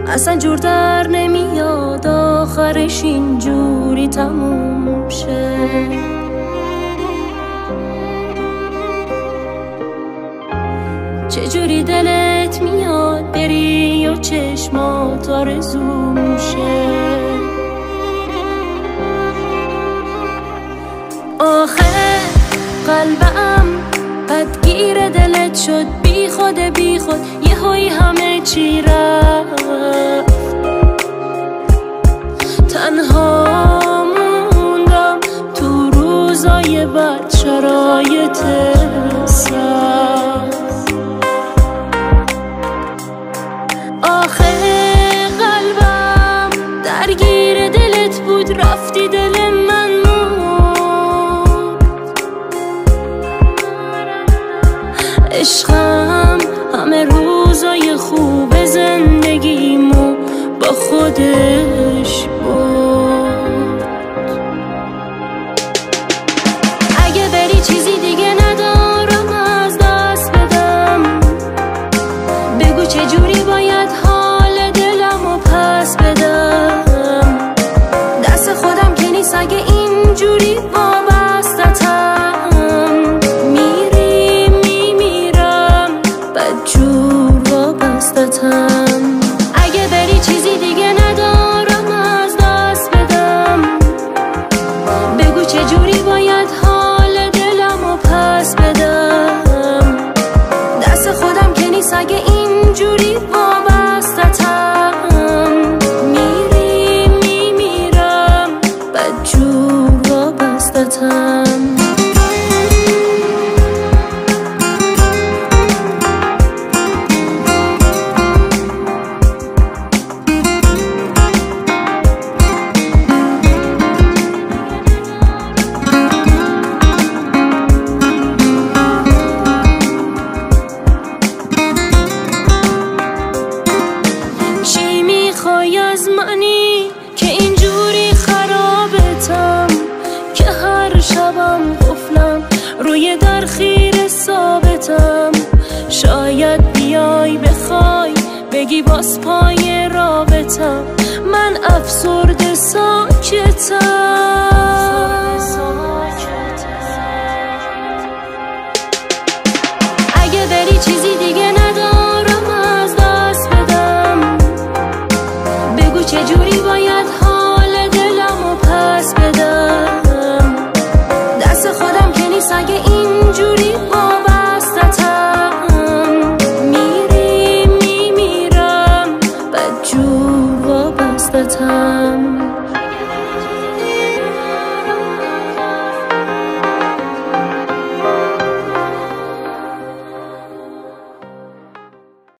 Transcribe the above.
اصلا جور در نمیاد آخرش اینجوری تموم شه. چجوری دلت میاد بری و چشمات آرزوم شه. آخه قلبم بدگیر دلت شد، بی خود یهویی همه چی رفت. تنها موندم تو روزای بد، شرایط سخت. آخه قلبم درگیر دلت بود، رفتی دل من مرد. عشقم همه روزای خوب زندگیمو با خودش برد. اگه بری چیزی دیگه ندارم از دست بدم، بگو چجوری باید حال دلمو پس بدم. دست خودم که نیست اگه اینجوری وابستتم. میری میمیرم بدجور وابستتم. اگه بری چیزی دیگه ندارم از دست بدم، بگو چجوری باید حال دلمو پس بدم. دست خودم که نیست اگه اینجوری وابستتم. میری میمیرم بدجور وابستتم. میخوای از منی که اینجوری خرابتم، که هر شبم قفلم روی در خیره ثابتم. شاید بیای بخوای بگی باز پای رابطم، من افسرده ساکتم. اگه بری چیزی دیگه ندارم از دست بدم، بگو چجوری باید حال دلمو پس بدم. دست خودم که نیست اگه اینجوری وابستتم. میری میمیرم بدجور وابستتم.